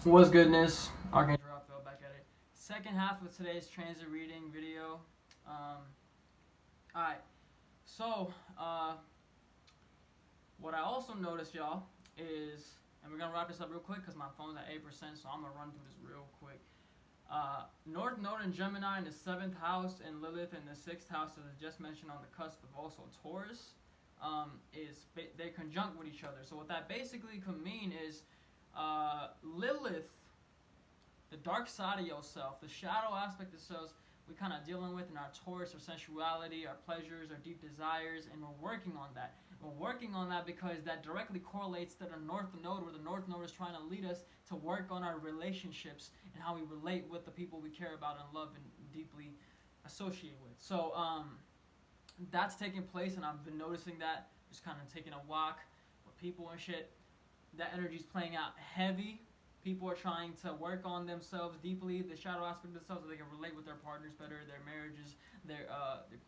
What's goodness? Archangel Raphael back at it. Second half of today's transit reading video. Alright, so what I also noticed, y'all, is, and we're going to wrap this up real quick because my phone's at 8%, so I'm going to run through this real quick. North Node in Gemini in the 7th house and Lilith in the 6th house, as I just mentioned, on the cusp of also Taurus, they conjunct with each other. So what that basically could mean is Lilith, the dark side of yourself, the shadow aspect of selves, we kind of dealing with in our Taurus, our sensuality, our pleasures, our deep desires, and we're working on that. We're working on that because that directly correlates to the North Node, where the North Node is trying to lead us to work on our relationships and how we relate with the people we care about and love and deeply associate with. So that's taking place, and I've been noticing that, just kind of taking a walk with people and shit. That energy is playing out heavy. People are trying to work on themselves deeply, the shadow aspect of themselves, so they can relate with their partners better, their marriages, their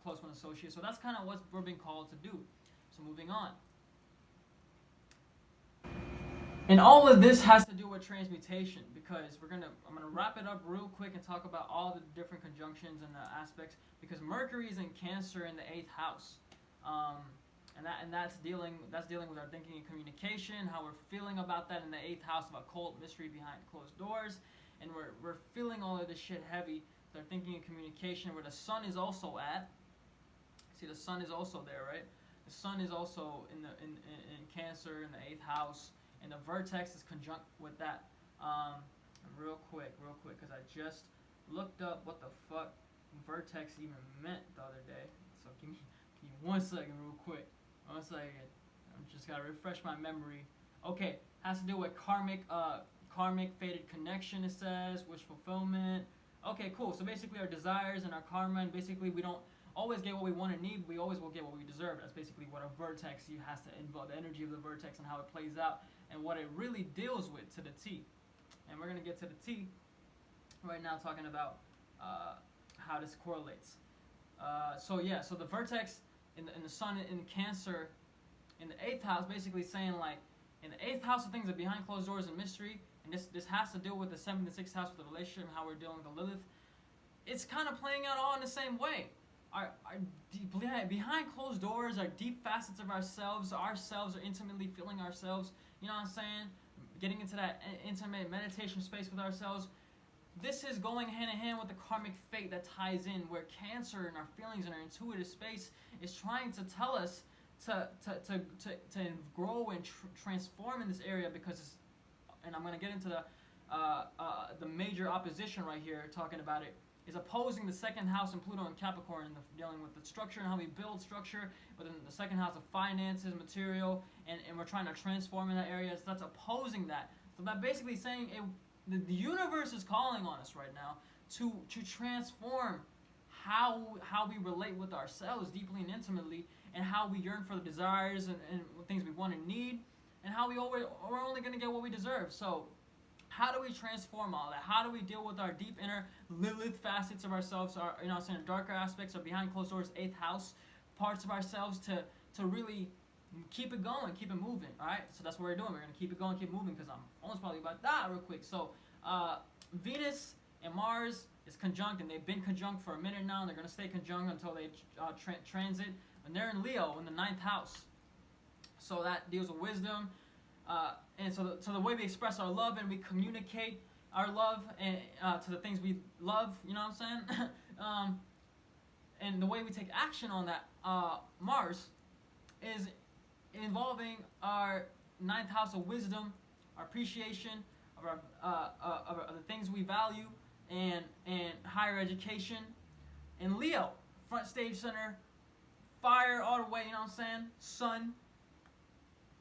close one associates. So that's kind of what we're being called to do. So moving on. And all of this has to do with transmutation, because I'm gonna wrap it up real quick and talk about all the different conjunctions and the aspects, because Mercury is in Cancer in the 8th house. And that's dealing with our thinking and communication, how we're feeling about that in the 8th house of occult mystery behind closed doors, and we're feeling all of this shit heavy with our thinking and communication, where the sun is also at. See, the sun is also there, right? The sun is also in Cancer in the 8th house, and the vertex is conjunct with that. Real quick, because I just looked up what the fuck vertex even meant the other day. So give me 1 second, real quick. 1 second. I just gotta refresh my memory. Okay, has to do with karmic fated connection. It says wish fulfillment. Okay, cool. So basically, our desires and our karma, and basically we don't always get what we want and need. We always will get what we deserve. That's basically what a vertex has to involve, the energy of the vertex and how it plays out, and what it really deals with to the T. And we're gonna get to the T right now, talking about how this correlates. So the vertex in the sun in Cancer in the 8th house, basically saying, like, in the 8th house of things are behind closed doors and mystery, and this has to do with the 7th and 6th house with the relationship and how we're dealing with the Lilith. It's kind of playing out all in the same way. Our behind closed doors are deep facets of ourselves. Ourselves are intimately feeling ourselves. You know what I'm saying? Getting into that intimate meditation space with ourselves. This is going hand in hand with the karmic fate that ties in, where Cancer and our feelings and our intuitive space is trying to tell us to grow and transform in this area, because and I'm going to get into the major opposition right here, talking about it, is opposing the 2nd house and Pluto and Capricorn, dealing with the structure and how we build structure within the 2nd house of finances, material, and we're trying to transform in that area. So that's opposing that. So that basically saying the universe is calling on us right now to transform how we relate with ourselves deeply and intimately, and how we yearn for the desires and things we want and need, and how we're only going to get what we deserve. So how do we transform all that? How do we deal with our deep inner Lilith facets of ourselves, our, you know, saying darker aspects, our behind closed doors 8th house parts of ourselves, to really keep it going, keep it moving, all right? So that's what we're doing. We're going to keep it going, keep moving, because I'm almost probably about to die real quick. So Venus and Mars is conjunct, and they've been conjunct for a minute now, and they're going to stay conjunct until they transit. And they're in Leo in the 9th house. So that deals with wisdom. And so the way we express our love and we communicate our love and to the things we love, you know what I'm saying? And the way we take action on that Mars is involving our 9th house of wisdom, our appreciation of the things we value, and higher education. And Leo, front stage center, fire all the way, you know what I'm saying? Sun.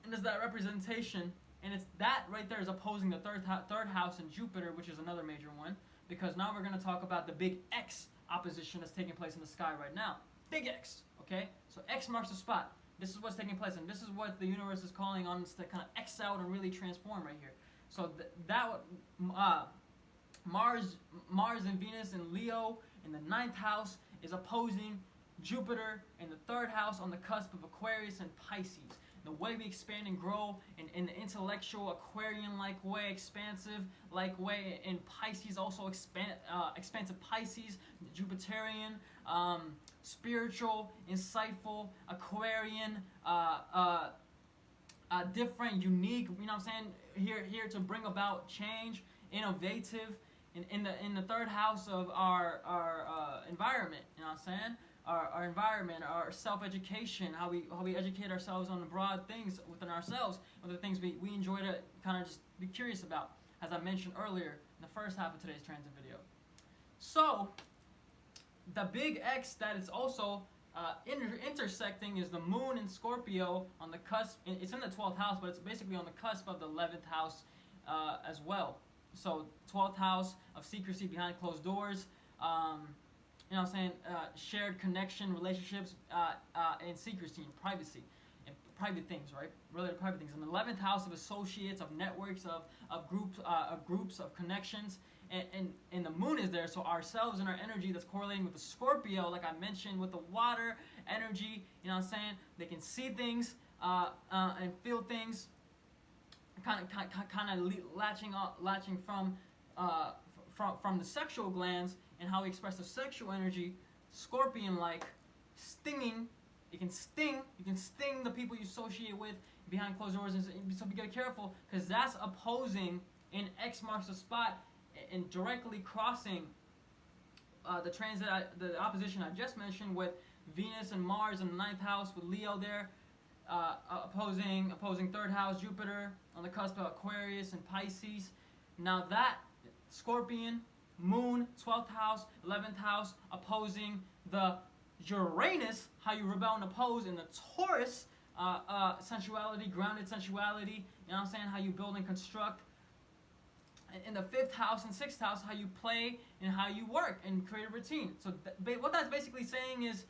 And there's that representation, and it's that right there is opposing the third house in Jupiter, which is another major one, because now we're going to talk about the big X opposition that's taking place in the sky right now. Big X, okay? So X marks the spot. This is what's taking place, and this is what the universe is calling on us to kind of X out and really transform right here. So Mars and Venus and Leo in the 9th house is opposing Jupiter in the 3rd house on the cusp of Aquarius and Pisces. the way we expand and grow in the intellectual, Aquarian-like way, expansive-like way. In Pisces, also expansive Pisces, Jupiterian, spiritual, insightful, Aquarian, different, unique. You know what I'm saying? Here to bring about change, innovative. In the third house of our environment. You know what I'm saying? Our environment, our self-education, how we educate ourselves on the broad things within ourselves, or the things we enjoy to kind of just be curious about, as I mentioned earlier in the first half of today's transit video. So, the big X that is also intersecting is the moon in Scorpio on the cusp. It's in the 12th house, but it's basically on the cusp of the 11th house as well. So 12th house of secrecy behind closed doors, you know what I'm saying, shared connection, relationships, and secrecy and privacy, and private things, right? Related private things. And the 11th house of associates, of networks, of groups, of connections, and the moon is there. So ourselves and our energy that's correlating with the Scorpio, like I mentioned, with the water energy, you know what I'm saying? They can see things and feel things. Kind of latching from the sexual glands and how we express the sexual energy, Scorpion-like, stinging. It can sting. You can sting the people you associate with behind closed doors, and so be careful, because that's opposing in X marks the spot and directly crossing the transit, the opposition I just mentioned with Venus and Mars in the 9th house with Leo there. Opposing third house Jupiter on the cusp of Aquarius and Pisces. Now that Scorpion, Moon, 12th house, 11th house, opposing the Uranus, how you rebel and oppose in the Taurus, sensuality, grounded sensuality, you know what I'm saying, how you build and construct. In the 5th house and 6th house, how you play and how you work and create a routine. So what that's basically saying is,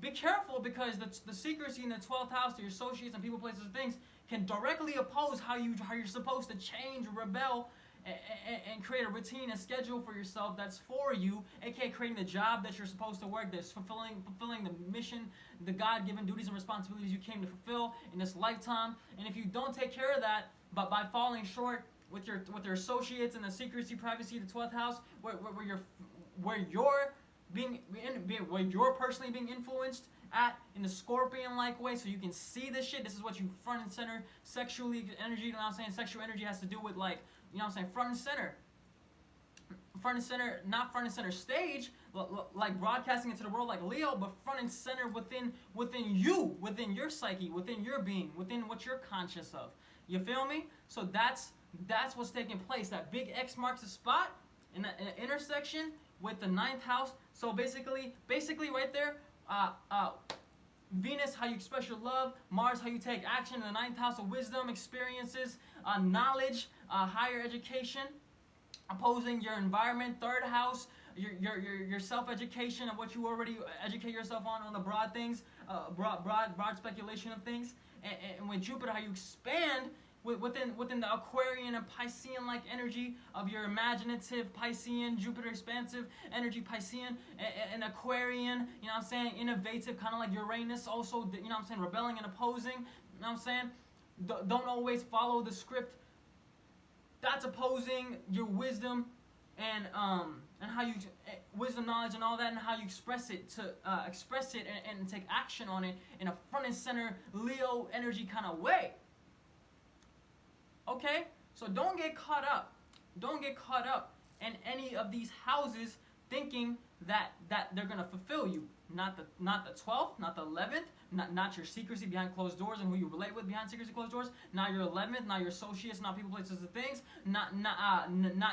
be careful, because the secrecy in the 12th house to your associates and people, places, and things can directly oppose how you're supposed to change, rebel, and create a routine, a schedule for yourself that's for you, aka creating the job that you're supposed to work, that's fulfilling the mission, the God-given duties and responsibilities you came to fulfill in this lifetime. And if you don't take care of that, but by falling short with your associates in the secrecy, privacy, the 12th house, where you're personally being influenced at in the Scorpion-like way, so you can see this shit. This is what you front and center sexually energy. You know what I'm saying? Sexual energy has to do with, like, you know what I'm saying, front and center, not front and center stage, like broadcasting into the world like Leo, but front and center within you, within your psyche, within your being, within what you're conscious of. You feel me? So that's what's taking place. That big X marks the spot in the intersection with the 9th house. So basically right there, Venus, how you express your love. Mars, how you take action. In the 9th house of wisdom, experiences, knowledge, higher education. Opposing your environment. 3rd house, your self-education of what you already educate yourself on the broad things, broad speculation of things. And with Jupiter, how you expand within the Aquarian and Piscean-like energy of your imaginative Piscean, Jupiter expansive energy Piscean, and Aquarian, you know what I'm saying, innovative, kind of like Uranus also, you know what I'm saying, rebelling and opposing, you know what I'm saying, don't always follow the script. That's opposing your wisdom and how you, wisdom, knowledge, and all that, and how you express it, and take action on it in a front and center Leo energy kind of way. Okay, so don't get caught up in any of these houses thinking that they're gonna fulfill you. Not the 12th, not the 11th, not your secrecy behind closed doors and who you relate with behind secrecy closed doors. Not your 11th, not your associates, not people, places, and things. Not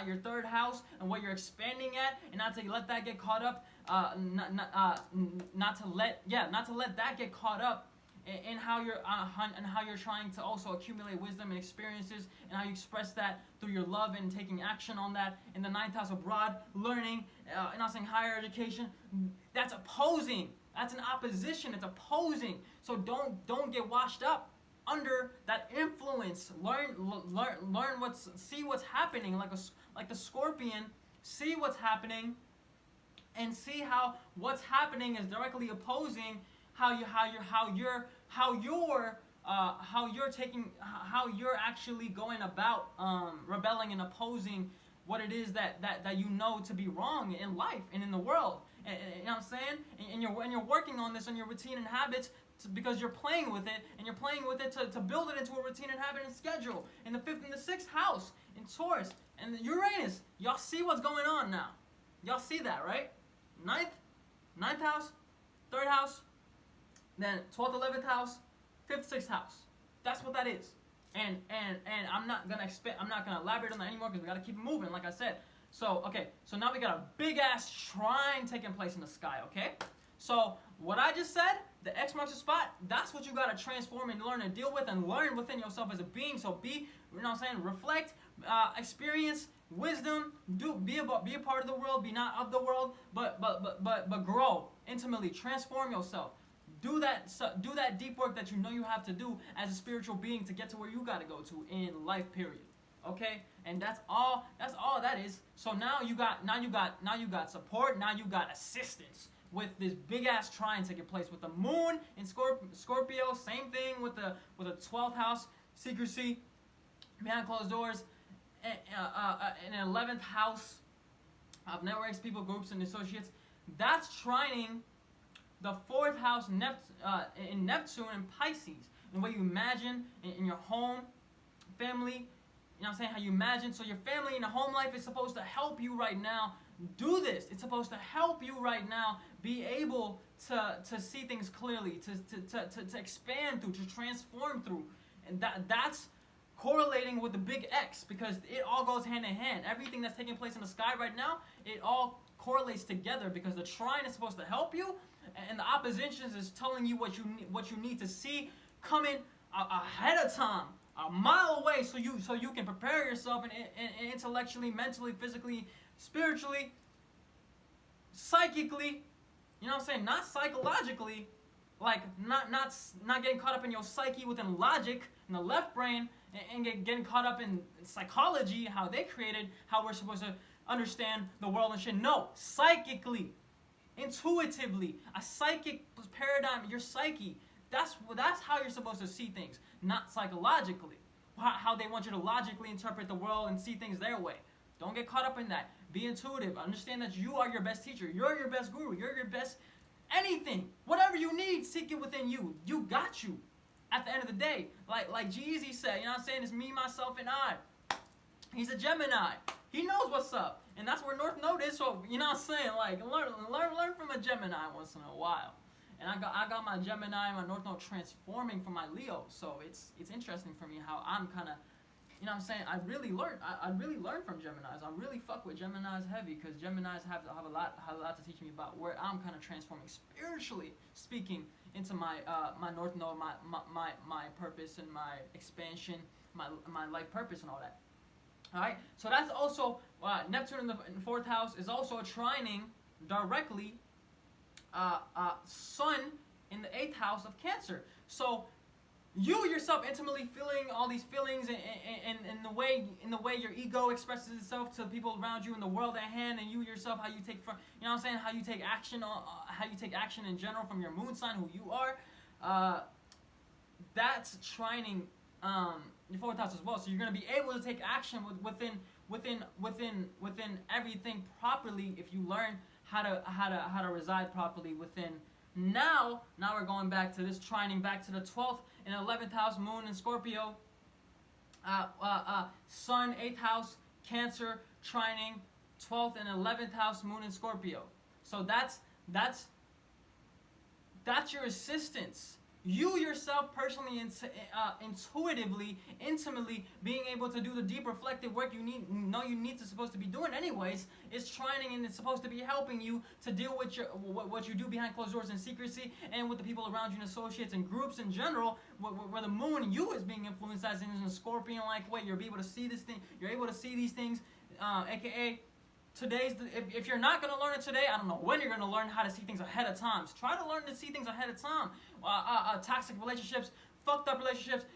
your 3rd house and what you're expanding at, and not to let that get caught up. Not to let that get caught up in how you're trying to also accumulate wisdom and experiences, and how you express that through your love and taking action on that in the 9th house of broad learning, and I'm saying higher education. That's opposing. That's an opposition. It's opposing. So don't get washed up under that influence. See what's happening, like the Scorpion. See what's happening, and see how what's happening is directly opposing how your how you're actually going about rebelling and opposing what it is that you know to be wrong in life and in the world. And, you know what I'm saying? And you're working on this on your routine and habits because you're playing with it, and you're playing with it to build it into a routine and habit and schedule. In the 5th and the 6th house, in Taurus, and the Uranus, y'all see what's going on now. Y'all see that, right? 9th house, 3rd house, then 12th, 11th house, 5th, 6th house. That's what that is. And I'm not gonna elaborate on that anymore because we gotta keep it moving, like I said. So okay, so now we got a big ass trine taking place in the sky, okay? So what I just said, the X marks the spot, that's what you gotta transform and learn and deal with and learn within yourself as a being. So be, you know what I'm saying, reflect, experience, wisdom, be a part of the world, be not of the world, but grow intimately, transform yourself. Do that deep work that you know you have to do as a spiritual being to get to where you gotta go to in life, period. Okay? And that's all that is. So now you got support, now you got assistance with this big ass trine taking place with the moon in Scorpio, same thing with the 12th house, secrecy, behind closed doors, and an 11th house of networks, people, groups, and associates. That's trining the 4th house in Neptune and Pisces. And what you imagine in your home, family, you know what I'm saying, how you imagine. So your family and the home life is supposed to help you right now do this. It's supposed to help you right now be able to see things clearly, to expand through, to transform through. And that's correlating with the big X, because it all goes hand in hand. Everything that's taking place in the sky right now, it all correlates together, because the trine is supposed to help you, and the oppositions is telling you what you need to see coming ahead of time, a mile away, so you can prepare yourself and intellectually, mentally, physically, spiritually, psychically, you know what I'm saying, not psychologically, like not getting caught up in your psyche within logic in the left brain, and getting caught up in psychology, how they created, how we're supposed to understand the world and shit. No, psychically, intuitively, a psychic paradigm, your psyche. That's how you're supposed to see things, not psychologically. How they want you to logically interpret the world and see things their way. Don't get caught up in that. Be intuitive. Understand that you are your best teacher. You're your best guru. You're your best anything. Whatever you need, seek it within you. You got you. At the end of the day, like Jeezy said, you know what I'm saying? It's me, myself, and I. He's a Gemini. He knows what's up, and that's where North Node is. So you know what I'm saying? Like learn from a Gemini once in a while. And I got my Gemini and my North Node transforming from my Leo. So it's interesting for me how I'm kind of, you know what I'm saying? I really learn from Geminis. I really fuck with Geminis heavy, because Geminis have a lot to teach me about where I'm kind of transforming spiritually speaking into my my North Node, my purpose and my expansion, my life purpose and all that. All right. So that's also Neptune in the 4th house is also trining directly Sun in the 8th house of Cancer. So you yourself intimately feeling all these feelings and the way your ego expresses itself to people around you in the world at hand, and you yourself how you take from, you know what I'm saying, how you take action in general from your moon sign, who you are. That's trining your 4th house as well. So you're gonna be able to take action within everything properly if you learn how to reside properly within. Now we're going back to this trining, back to the 12th and 11th house, moon in Scorpio, sun 8th house, Cancer, trining 12th and 11th house, moon in Scorpio. So that's your assistance. You yourself personally, intuitively, intimately being able to do the deep reflective work you need to supposed to be doing anyways, is trining, and it's supposed to be helping you to deal with what you do behind closed doors in secrecy, and with the people around you and associates and groups in general, where the moon you is being influenced as in a Scorpion-like way. You're able to see this thing. You're able to see these things, aka. If you're not going to learn it today, I don't know when you're going to learn how to see things ahead of time. Try to learn to see things ahead of time. Toxic relationships, fucked up relationships,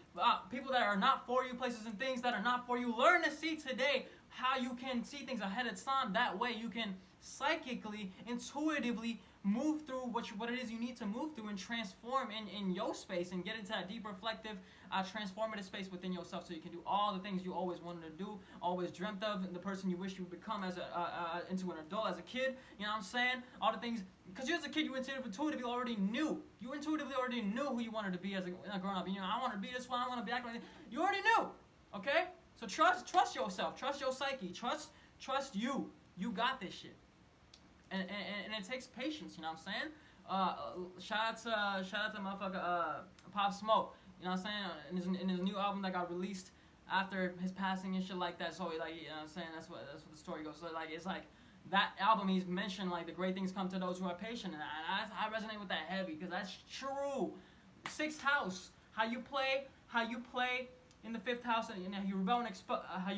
people that are not for you, places and things that are not for you. Learn to see today how you can see things ahead of time. That way you can psychically, intuitively move through what it is you need to move through and transform in your space and get into that deep, reflective, transformative space within yourself, so you can do all the things you always wanted to do, always dreamt of, the person you wish you would become as into an adult, as a kid. You know what I'm saying? All the things, because you as a kid, you intuitively already knew. You intuitively already knew who you wanted to be as a grown up. You know, I want to be this one. I want to be acting like this. You already knew. Okay? So trust yourself. Trust your psyche. Trust you. You got this shit. And it takes patience, you know what I'm saying? Shout out to motherfucker Pop Smoke, you know what I'm saying? In his new album that got released after his passing and shit like that. So like, you know what I'm saying? That's what the story goes. So like, it's like that album, he's mentioned like the great things come to those who are patient, and I resonate with that heavy, because that's true. Sixth house, how you play in the fifth house, and how you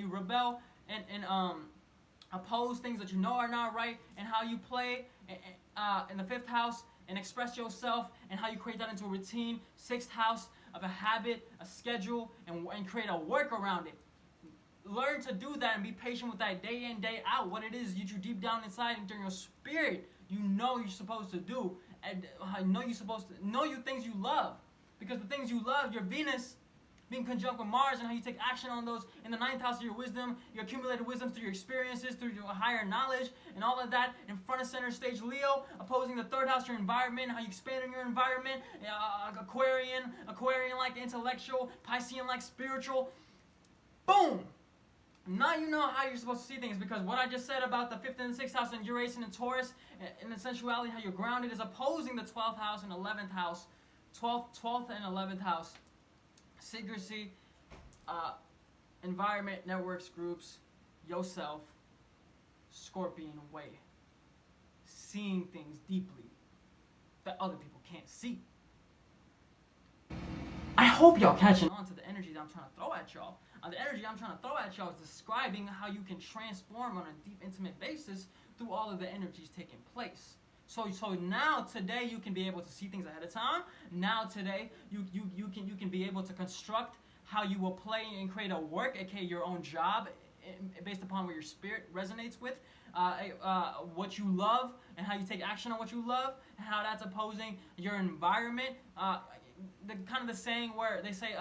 rebel and oppose things that you know are not right, and how you play in the fifth house and express yourself, and how you create that into a routine. Sixth house of a habit, a schedule, and create a work around it. Learn to do that and be patient with that day in, day out. What it is you deep down inside and during your spirit, you know you're supposed to do, and you're supposed to know you things you love, because the things you love, your Venus being conjunct with Mars, and how you take action on those in the ninth house of your wisdom, your accumulated wisdom through your experiences, through your higher knowledge, and all of that in front of center stage Leo, opposing the third house, your environment, how you expand in your environment, Aquarian like intellectual, Piscean like spiritual. Boom! Now you know how you're supposed to see things, because what I just said about the 5th and the 6th house and Uranus and Taurus, and the sensuality, how you're grounded, is opposing the 12th house and 11th house, 12th and 11th house. Secrecy, environment, networks, groups, yourself, Scorpion way. Seeing things deeply that other people can't see. I hope y'all catching on to the energy that I'm trying to throw at y'all. The energy I'm trying to throw at y'all is describing how you can transform on a deep, intimate basis through all of the energies taking place. So now today you can be able to see things ahead of time. Now today you can be able to construct how you will play and create a work, aka your own job, based upon what your spirit resonates with, what you love, and how you take action on what you love, and how that's opposing your environment. The kind of the saying where they say,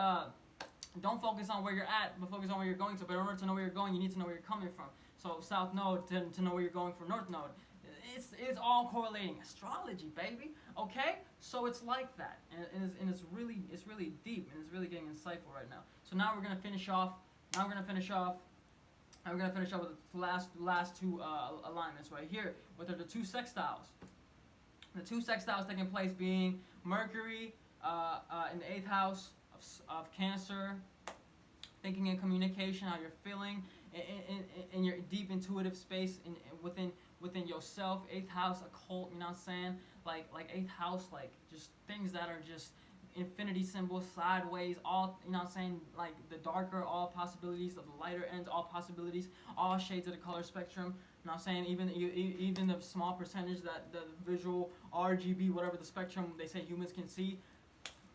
don't focus on where you're at, but focus on where you're going to. But in order to know where you're going, you need to know where you're coming from. So South Node to know where you're going from North Node. It's all correlating. Astrology, baby. Okay? So it's like that, and it's really deep, and it's really getting insightful right now. So now we're gonna finish off. With the last two alignments right here, which are the two sextiles. The two sextiles taking place being Mercury in the 8th house of Cancer, thinking and communication, how you're feeling in your deep intuitive space within yourself. 8th house occult, you know what I'm saying? Like 8th house, like just things that are just infinity symbols, sideways, all, you know what I'm saying? Like the darker, all possibilities, of the lighter ends, all possibilities, all shades of the color spectrum. You know what I'm saying? Even the small percentage that the visual RGB, whatever the spectrum they say humans can see.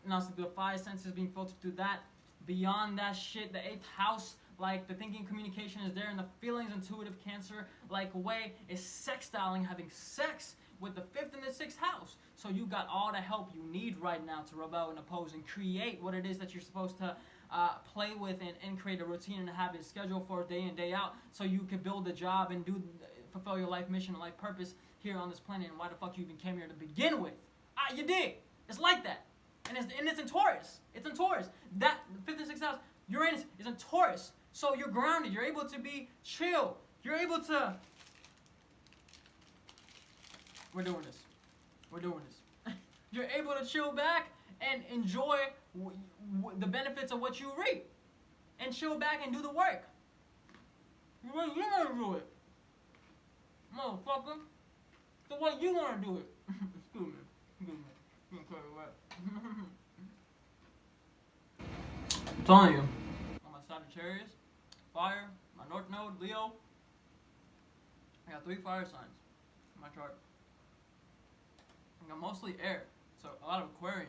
You know, so the 5 senses being filtered through that. Beyond that shit, the 8th house, like the thinking communication is there, and the feelings intuitive Cancer like way is sextiling, having sex with the 5th and the 6th house. So you got all the help you need right now to rebel and oppose and create what it is that you're supposed to play with, and create a routine and a habit schedule for day in, day out, so you can build a job and fulfill your life mission and life purpose here on this planet, and why the fuck you even came here to begin with. You dig? It's like that. And it's in Taurus. It's in Taurus. That 5th and 6th house, Uranus is in Taurus. So you're grounded. You're able to be chill. You're able to... We're doing this. You're able to chill back and enjoy the benefits of what you reap. And chill back and do the work. The way you want to do it. Motherfucker. The way you want to do it. Excuse me. I'm telling you, on my Sagittarius, fire, my North Node, Leo, I got 3 fire signs in my chart. I got mostly air, so a lot of Aquarian,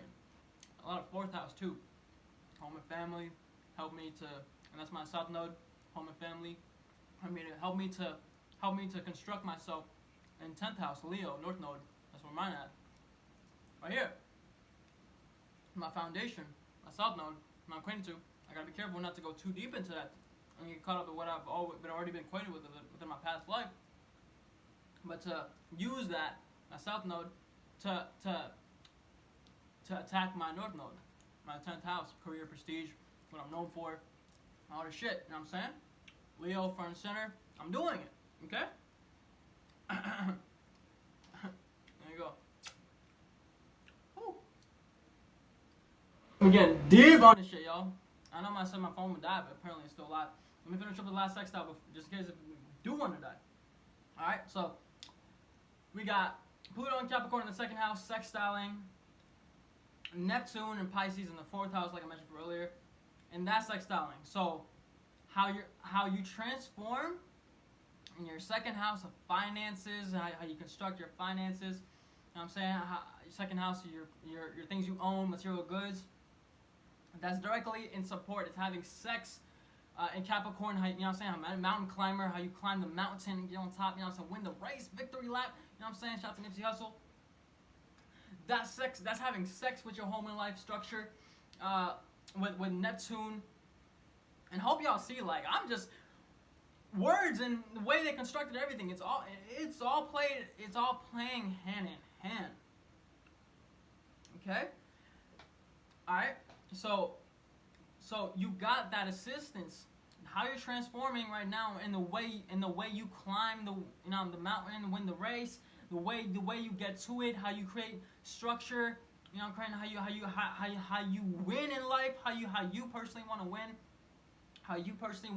a lot of 4th house too. Home and family, help me to, and that's my South Node, home and family, help me to construct myself. And 10th house, Leo, North Node, That's where mine at. Right here. My foundation, my south node, I'm acquainted to. I gotta be careful not to go too deep into that and get caught up with what I've already been acquainted with within my past life. But to use that, my south node, to attack my north node, my 10th house, career, prestige, what I'm known for, all this shit. You know what I'm saying? Leo, front and center. I'm doing it. Okay? There you go. Woo. We're getting deep on this shit, y'all. I know I said my phone would die, but apparently it's still alive. Let me finish up the last sextile, just in case if we do want to die. Alright, so we got Pluto and Capricorn in the 2nd house, sextiling Neptune and Pisces in the 4th house, like I mentioned earlier, and that's sextiling. So how you transform in your 2nd house of finances, how you construct your finances. You know what I'm saying? Your 2nd house, your things you own, material goods. That's directly in support. It's having sex in Capricorn. How, you know what I'm saying? I'm a mountain climber. How you climb the mountain and get on top. You know what I'm saying? Win the race, victory lap. You know what I'm saying? Shout out to Nipsey Hussle. That's sex. That's having sex with your home and life structure. With Neptune. And hope y'all see, like, I'm just words and the way they constructed everything. It's all playing hand in hand. Okay. All right. So you got that assistance. How you're transforming right now in the way you climb the mountain, win the race, the way you get to it, how you create structure, you know, how you win in life, how you personally want to win, how you personally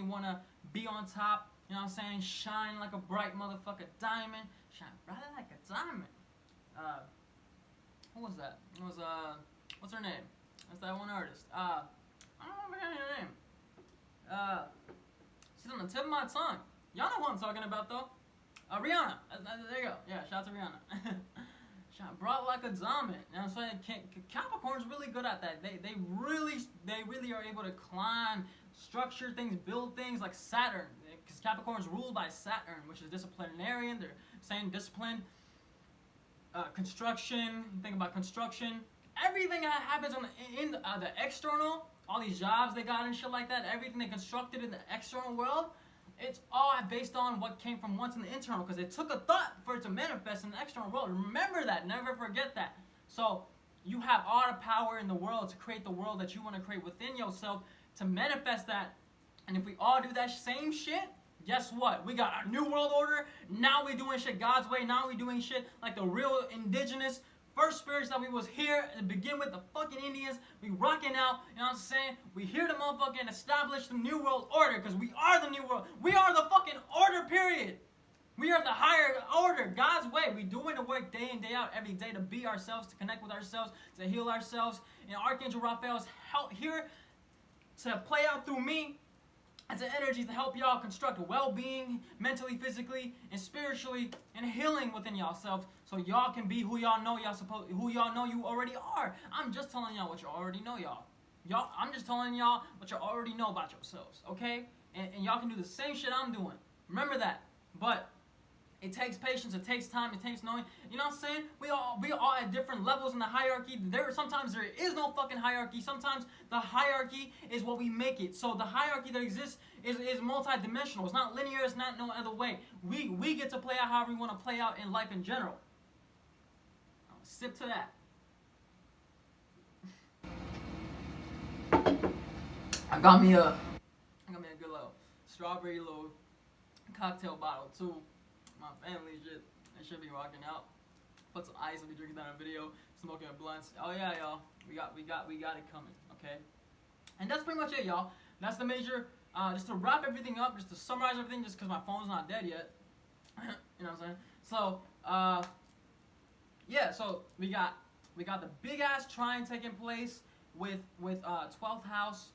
wanna be on top. You know what I'm saying? Shine like a bright motherfucker diamond. Shine bright like a diamond. Who was that? It was what's her name? That's that one artist. I don't know if I got her name. She's on the tip of my tongue. Y'all know who I'm talking about though. Rihanna. There you go. Yeah, shout out to Rihanna. Shine bright like a diamond. You know what I'm saying? Capricorn's really good at that. They really are able to climb, structure things, build things like Saturn. Because Capricorn's ruled by Saturn, which is disciplinarian. They're saying discipline. Construction. Think about construction. Everything that happens in the external, all these jobs they got and shit like that, everything they constructed in the external world, it's all based on what came from once in the internal, because it took a thought for it to manifest in the external world. Remember that. Never forget that. So you have all the power in the world to create the world that you want to create within yourself, to manifest that. And if we all do that same shit, guess what? We got our new world order. Now we doing shit God's way. Now we doing shit like the real indigenous first spirits that we was here to begin with, the fucking Indians. We rocking out, you know what I'm saying? We here to motherfucking establish the new world order, because we are the new world. We are the fucking order, period. We are the higher order, God's way. We doing the work day in, day out, every day to be ourselves, to connect with ourselves, to heal ourselves. And Archangel Raphael is here to play out through me as an energy to help y'all construct well-being, mentally, physically, and spiritually, and healing within yourselves, so y'all can be who y'all know you already are. I'm just telling y'all what you already know, y'all. I'm just telling y'all what you already know about yourselves, okay? And y'all can do the same shit I'm doing. Remember that. But it takes patience, it takes time, it takes knowing. You know what I'm saying? We all at different levels in the hierarchy. Sometimes there is no fucking hierarchy. Sometimes the hierarchy is what we make it. So the hierarchy that exists is multi-dimensional. It's not linear, it's not no other way. We get to play out however we want to play out in life in general. I'll sip to that. I got me a good little strawberry little cocktail bottle too. My family shit. I should be rocking out. Put some ice. I'll be drinking that on video. Smoking blunts. Oh yeah, y'all. We got it coming. Okay. And that's pretty much it, y'all. That's the major. Just to wrap everything up. Just to summarize everything. Just because my phone's not dead yet. You know what I'm saying? So yeah. So we got the big ass trine taking place with 12th house.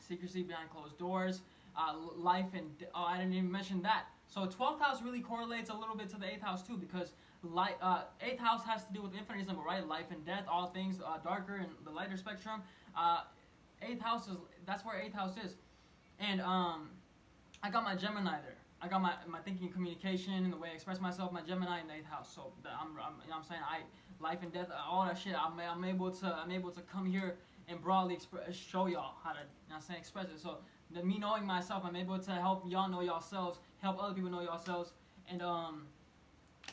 Secrecy behind closed doors. Life and I didn't even mention that. So 12th house really correlates a little bit to the 8th house too, because 8th house has to do with infinite symbol, right? Life and death, all things darker and the lighter spectrum. 8th house that's where 8th house is. And I got my Gemini there. I got my thinking and communication and the way I express myself, my Gemini in the 8th house. So I'm you know what I'm saying, life and death, all that shit. I'm able to come here and broadly show y'all how to, you know what I'm saying, express it. So me knowing myself, I'm able to help y'all know yourselves, help other people know yourselves, and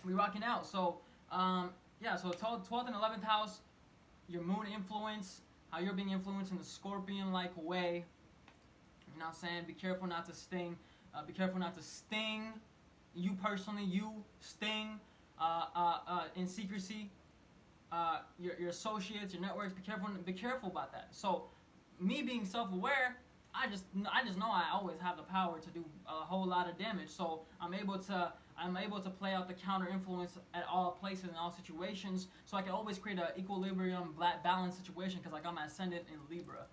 we rocking out. So yeah, so 12th and 11th house, your moon influence, how you're being influenced in the Scorpion-like way. You know what I'm saying? Be careful not to sting. Be careful not to sting you personally. You sting in secrecy. Your associates, your networks. Be careful about that. So, me being self-aware, I just know I always have the power to do a whole lot of damage. So I'm able to play out the counter influence at all places and all situations. So I can always create an equilibrium, balanced situation because I got my ascendant in Libra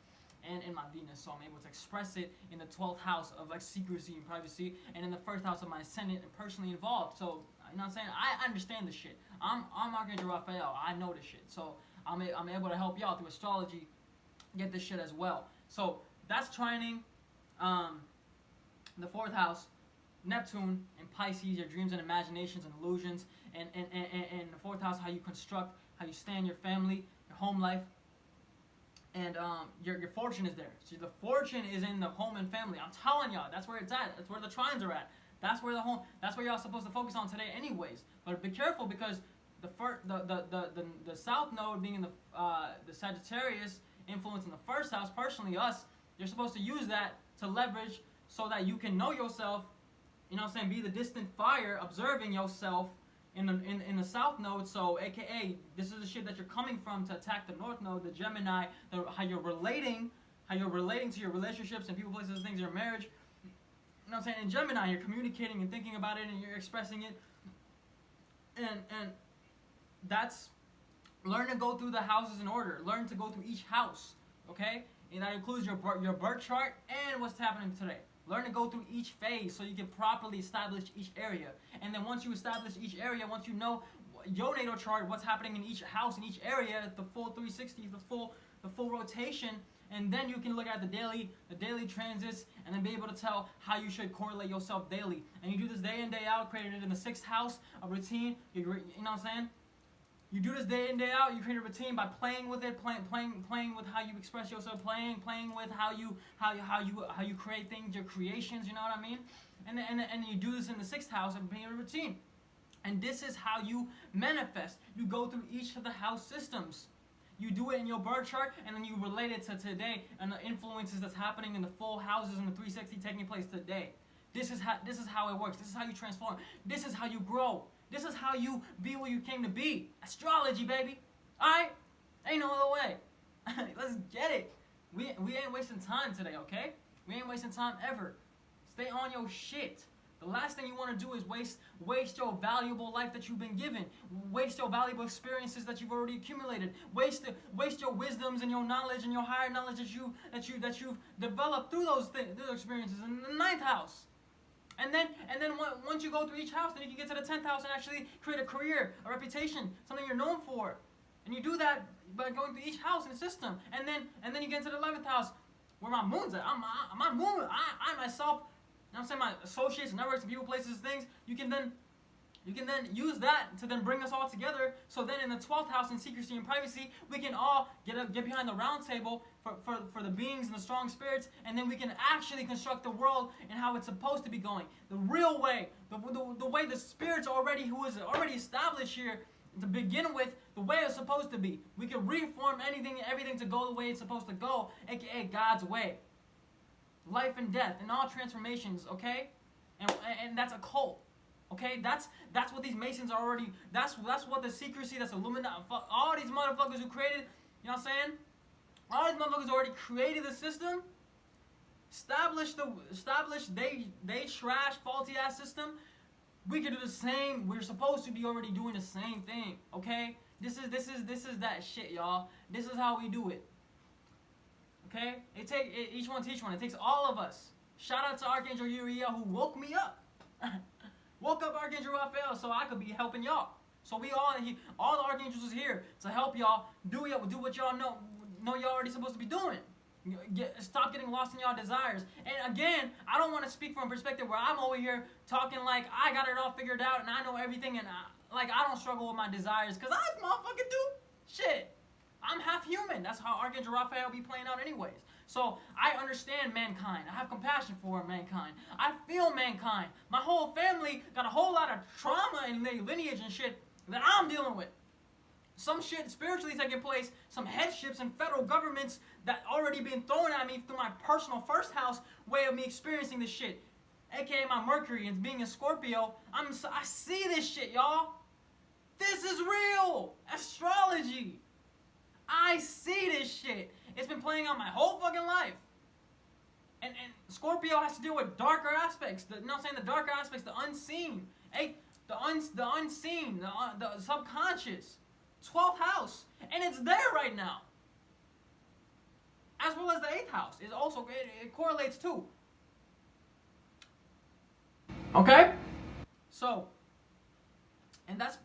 and in my Venus. So I'm able to express it in the 12th house of like secrecy and privacy, and in the 1st house of my ascendant and personally involved. So you know what I'm saying? I understand this shit. I'm Archangel Raphael. I know this shit. So I'm able to help y'all through astrology get this shit as well. So that's trining the 4th house, Neptune and Pisces, your dreams and imaginations and illusions, and the 4th house, how you construct, how you stand your family, your home life, and your fortune is there. So the fortune is in the home and family. I'm telling y'all, that's where it's at. That's where the trines are at. That's where that's where y'all supposed to focus on today, anyways. But be careful because the South Node being in the Sagittarius influence in the 1st house, personally us. You're supposed to use that to leverage so that you can know yourself, you know what I'm saying, be the distant fire, observing yourself in the South Node. So, aka, this is the shit that you're coming from to attack the North Node, the Gemini, how you're relating to your relationships and people, places, things, your marriage. You know what I'm saying? In Gemini, you're communicating and thinking about it and you're expressing it. And that's, learn to go through the houses in order. Learn to go through each house, okay? And that includes your birth chart and what's happening today. Learn to go through each phase so you can properly establish each area. And then once you establish each area, once you know your natal chart, what's happening in each house, in each area, the full 360, the full rotation, and then you can look at the daily transits and then be able to tell how you should correlate yourself daily. And you do this day in, day out, created it in the 6th house, a routine. You know what I'm saying? You do this day in, day out. You create a routine by playing with it, playing with how you express yourself, playing with how you create things, your creations. You know what I mean? And you do this in the 6th house and being a routine. And this is how you manifest. You go through each of the house systems. You do it in your birth chart, and then you relate it to today and the influences that's happening in the full houses in the 360 taking place today. This is how it works. This is how you transform. This is how you grow. This is how you be what you came to be. Astrology, baby. Alright? Ain't no other way. Let's get it. We ain't wasting time today, okay? We ain't wasting time ever. Stay on your shit. The last thing you want to do is waste your valuable life that you've been given. Waste your valuable experiences that you've already accumulated. Waste your wisdoms and your knowledge and your higher knowledge that you've developed through those experiences in the 9th house. And then once you go through each house, then you can get to the 10th house and actually create a career, a reputation, something you're known for. And you do that by going through each house in the system. And then you get into the 11th house, where my moon's at. My moon, I myself, you know what I'm saying, my associates, networks, people, places, things, you can then use that to then bring us all together. So then in the 12th house in secrecy and privacy, we can all get behind the round table for the beings and the strong spirits, and then we can actually construct the world and how it's supposed to be going. The real way, the way the spirits who is already established here to begin with, the way it's supposed to be. We can reform everything to go the way it's supposed to go, aka God's way. Life and death and all transformations, okay? And that's a cult. Okay, that's what these Masons are already. That's what the secrecy, that's Illuminati. All these motherfuckers who created, you know what I'm saying? All these motherfuckers already created the system. Established they trash faulty ass system. We can do the same. We're supposed to be already doing the same thing. Okay, this is that shit, y'all. This is how we do it. Okay, each one teach one. It takes all of us. Shout out to Archangel Uriel who woke me up. Woke up Archangel Raphael so I could be helping y'all. So we all the archangels is here to help y'all do what y'all know y'all already supposed to be doing. Stop getting lost in y'all desires. And again, I don't want to speak from a perspective where I'm over here talking like I got it all figured out and I know everything and I don't struggle with my desires, because I motherfucking do. Shit. I'm half human. That's how Archangel Raphael be playing out anyways. So I understand mankind. I have compassion for mankind. I feel mankind. My whole family got a whole lot of trauma in their lineage and shit that I'm dealing with. Some shit spiritually taking place, some headships and federal governments that already been thrown at me through my personal first house way of me experiencing this shit. AKA my Mercury and being a Scorpio, I see this shit, y'all. This is real. Astrology. I see this shit. It's been playing out my whole fucking life. And Scorpio has to deal with darker aspects. You know what I'm saying? The darker aspects, the unseen. The unseen, the subconscious. 12th house. And it's there right now. As well as the 8th house. It correlates too. Okay? So, and that's